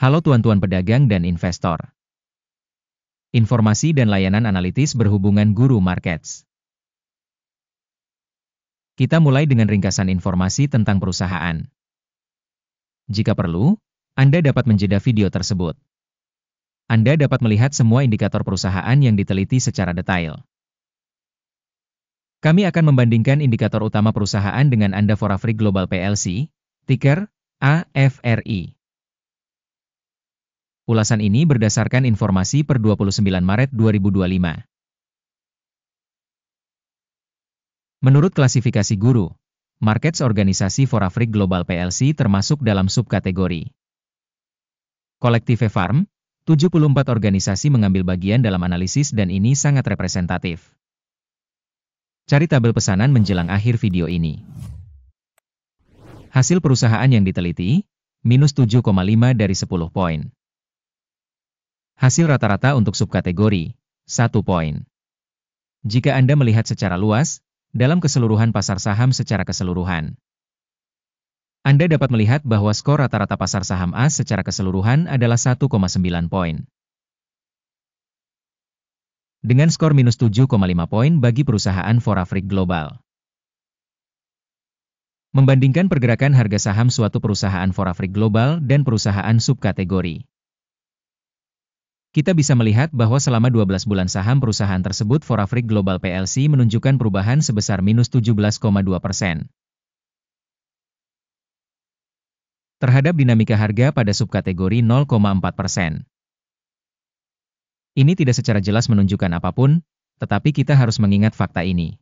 Halo tuan-tuan pedagang dan investor. Informasi dan layanan analitis berhubungan Guru Markets. Kita mulai dengan ringkasan informasi tentang perusahaan. Jika perlu, Anda dapat menjeda video tersebut. Anda dapat melihat semua indikator perusahaan yang diteliti secara detail. Kami akan membandingkan indikator utama perusahaan dengan Anda Forafri Global PLC, ticker AFRI. Ulasan ini berdasarkan informasi per 29 Maret 2025. Menurut klasifikasi Guru Markets, organisasi Forafri Global PLC termasuk dalam subkategori Collective Farm. 74 organisasi mengambil bagian dalam analisis dan ini sangat representatif. Cari tabel pesanan menjelang akhir video ini. Hasil perusahaan yang diteliti, minus 7,5 dari 10 poin. Hasil rata-rata untuk subkategori, 1 poin. Jika Anda melihat secara luas, dalam keseluruhan pasar saham secara keseluruhan, Anda dapat melihat bahwa skor rata-rata pasar saham A secara keseluruhan adalah 1,9 poin. Dengan skor minus 7,5 poin bagi perusahaan Forafri Global. Membandingkan pergerakan harga saham suatu perusahaan Forafri Global dan perusahaan subkategori. Kita bisa melihat bahwa selama 12 bulan saham perusahaan tersebut Forafri Global PLC menunjukkan perubahan sebesar minus 17,2%. Terhadap dinamika harga pada subkategori 0,4%. Ini tidak secara jelas menunjukkan apapun, tetapi kita harus mengingat fakta ini.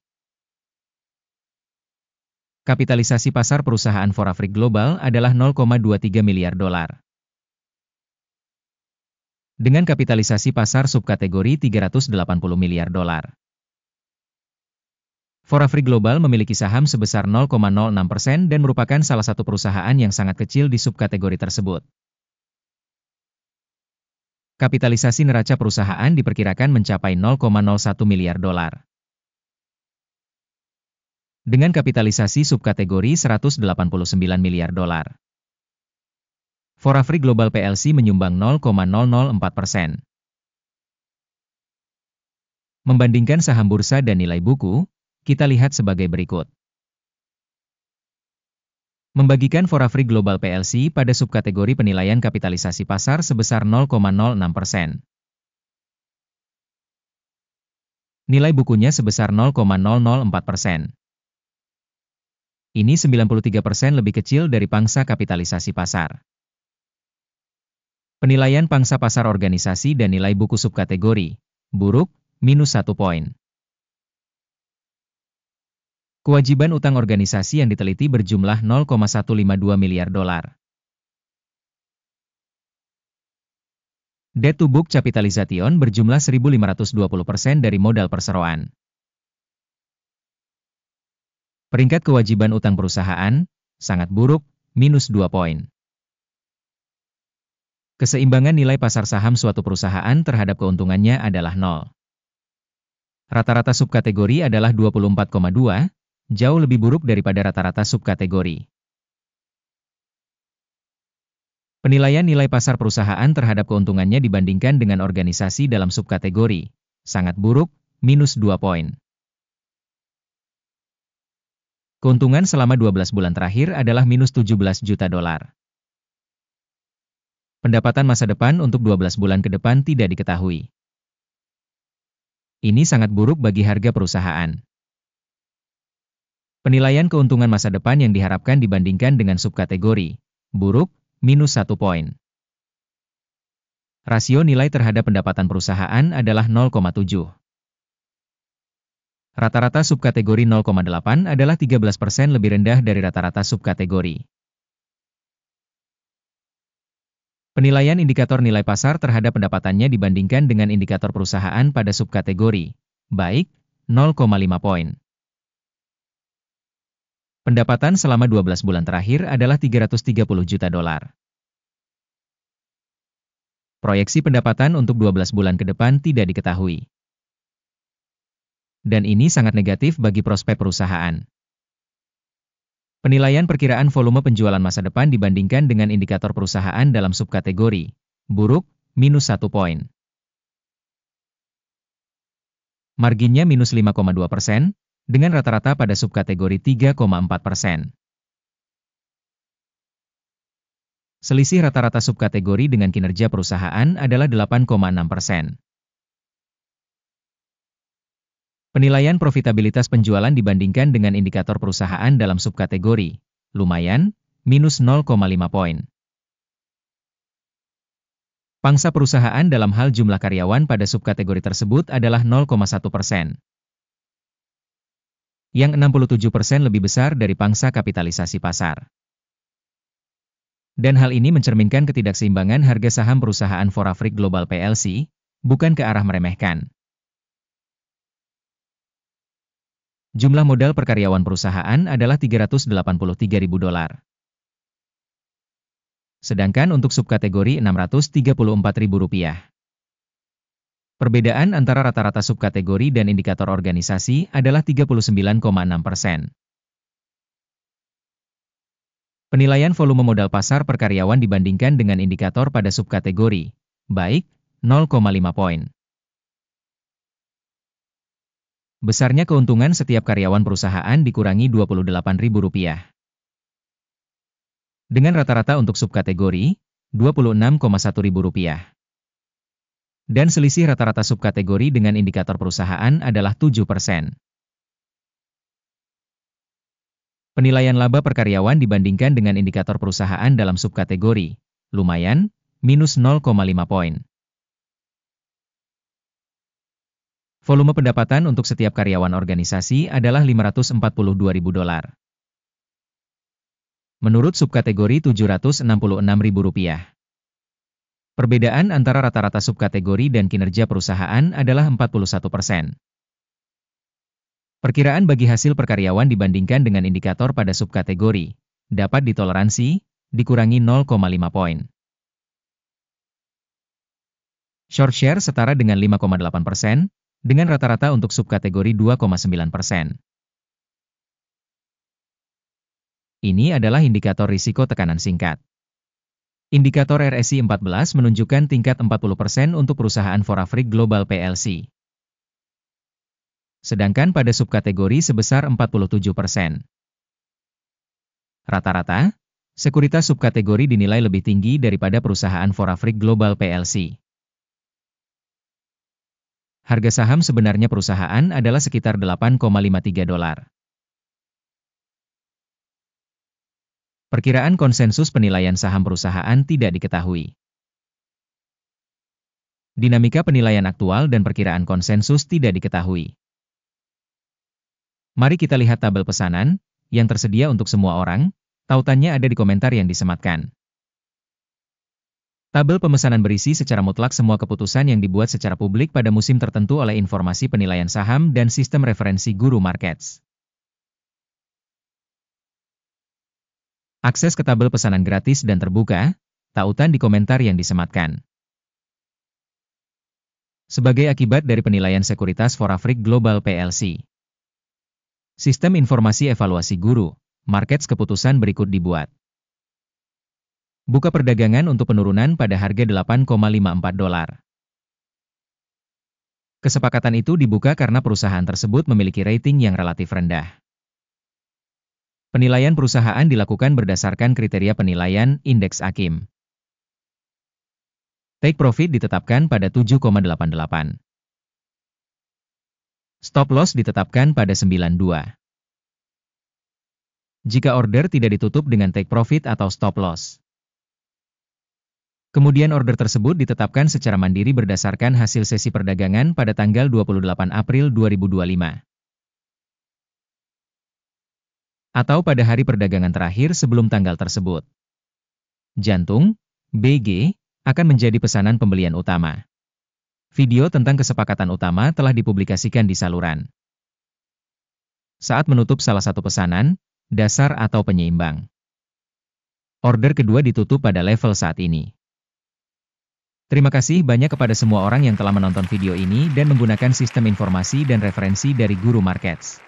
Kapitalisasi pasar perusahaan Forafri Global adalah 0,23 miliar dolar. Dengan kapitalisasi pasar subkategori 380 miliar dolar. Forafri Global memiliki saham sebesar 0,06% dan merupakan salah satu perusahaan yang sangat kecil di subkategori tersebut. Kapitalisasi neraca perusahaan diperkirakan mencapai 0,01 miliar dolar. Dengan kapitalisasi subkategori 189 miliar dolar. Forafri Global PLC menyumbang 0,004%. Membandingkan saham bursa dan nilai buku, kita lihat sebagai berikut. Membagikan Forafri Global PLC pada subkategori penilaian kapitalisasi pasar sebesar 0,06%. Nilai bukunya sebesar 0,004%. Ini 93% lebih kecil dari pangsa kapitalisasi pasar. Penilaian pangsa pasar organisasi dan nilai buku subkategori, buruk, minus 1 poin. Kewajiban utang organisasi yang diteliti berjumlah 0,152 miliar dolar. Debt to book capitalization berjumlah 1.520% dari modal perseroan. Peringkat kewajiban utang perusahaan, sangat buruk, minus 2 poin. Keseimbangan nilai pasar saham suatu perusahaan terhadap keuntungannya adalah 0. Rata-rata subkategori adalah 24,2, jauh lebih buruk daripada rata-rata subkategori. Penilaian nilai pasar perusahaan terhadap keuntungannya dibandingkan dengan organisasi dalam subkategori, sangat buruk, minus 2 poin. Keuntungan selama 12 bulan terakhir adalah minus 17 juta dolar. Pendapatan masa depan untuk 12 bulan ke depan tidak diketahui. Ini sangat buruk bagi harga perusahaan. Penilaian keuntungan masa depan yang diharapkan dibandingkan dengan subkategori, buruk, minus 1 poin. Rasio nilai terhadap pendapatan perusahaan adalah 0,7. Rata-rata subkategori 0,8 adalah 13% lebih rendah dari rata-rata subkategori. Penilaian indikator nilai pasar terhadap pendapatannya dibandingkan dengan indikator perusahaan pada subkategori, baik, 0,5 poin. Pendapatan selama 12 bulan terakhir adalah 330 juta dolar. Proyeksi pendapatan untuk 12 bulan ke depan tidak diketahui. Dan ini sangat negatif bagi prospek perusahaan. Penilaian perkiraan volume penjualan masa depan dibandingkan dengan indikator perusahaan dalam subkategori buruk, -1 poin. Marginnya -5,2%, dengan rata-rata pada subkategori 3,4%. Selisih rata-rata subkategori dengan kinerja perusahaan adalah 8,6%. Penilaian profitabilitas penjualan dibandingkan dengan indikator perusahaan dalam subkategori lumayan, -0,5 poin. Pangsa perusahaan dalam hal jumlah karyawan pada subkategori tersebut adalah 0,1%. Yang 67% lebih besar dari pangsa kapitalisasi pasar. Dan hal ini mencerminkan ketidakseimbangan harga saham perusahaan Forafric Global PLC, bukan ke arah meremehkan. Jumlah modal per karyawan perusahaan adalah $383.000. Sedangkan untuk subkategori Rp634.000. Perbedaan antara rata-rata subkategori dan indikator organisasi adalah 39,6%. Penilaian volume modal pasar per karyawan dibandingkan dengan indikator pada subkategori baik, 0,5 poin. Besarnya keuntungan setiap karyawan perusahaan dikurangi Rp28.000. Dengan rata-rata untuk subkategori, Rp26,1.000. Dan selisih rata-rata subkategori dengan indikator perusahaan adalah 7%. Penilaian laba per karyawan dibandingkan dengan indikator perusahaan dalam subkategori lumayan, -0,5 poin. Volume pendapatan untuk setiap karyawan organisasi adalah $542.000. Menurut subkategori Rp766.000. Perbedaan antara rata-rata subkategori dan kinerja perusahaan adalah 41%. Perkiraan bagi hasil per karyawan dibandingkan dengan indikator pada subkategori dapat ditoleransi, dikurangi 0,5 poin. Short share setara dengan 5,8%, dengan rata-rata untuk subkategori 2,9%. Ini adalah indikator risiko tekanan singkat. Indikator RSI 14 menunjukkan tingkat 40% untuk perusahaan Forafric Global PLC. Sedangkan pada subkategori sebesar 47%. Rata-rata, sekuritas subkategori dinilai lebih tinggi daripada perusahaan Forafric Global PLC. Harga saham sebenarnya perusahaan adalah sekitar $8,53. Perkiraan konsensus penilaian saham perusahaan tidak diketahui. Dinamika penilaian aktual dan perkiraan konsensus tidak diketahui. Mari kita lihat tabel pesanan, yang tersedia untuk semua orang, tautannya ada di komentar yang disematkan. Tabel pemesanan berisi secara mutlak semua keputusan yang dibuat secara publik pada musim tertentu oleh informasi penilaian saham dan sistem referensi Guru Markets. Akses ke tabel pesanan gratis dan terbuka, tautan di komentar yang disematkan. Sebagai akibat dari penilaian sekuritas Forafric Global PLC. Sistem informasi evaluasi Guru Markets keputusan berikut dibuat. Buka perdagangan untuk penurunan pada harga $8,54. Kesepakatan itu dibuka karena perusahaan tersebut memiliki rating yang relatif rendah. Penilaian perusahaan dilakukan berdasarkan kriteria penilaian indeks AKIM. Take profit ditetapkan pada 7,88. Stop loss ditetapkan pada 92. Jika order tidak ditutup dengan take profit atau stop loss. Kemudian order tersebut ditetapkan secara mandiri berdasarkan hasil sesi perdagangan pada tanggal 28 April 2025. Atau pada hari perdagangan terakhir sebelum tanggal tersebut. Jantung, BG, akan menjadi pesanan pembelian utama. Video tentang kesepakatan utama telah dipublikasikan di saluran. Saat menutup salah satu pesanan, dasar atau penyeimbang. Order kedua ditutup pada level saat ini. Terima kasih banyak kepada semua orang yang telah menonton video ini dan menggunakan sistem informasi dan referensi dari Guru Markets.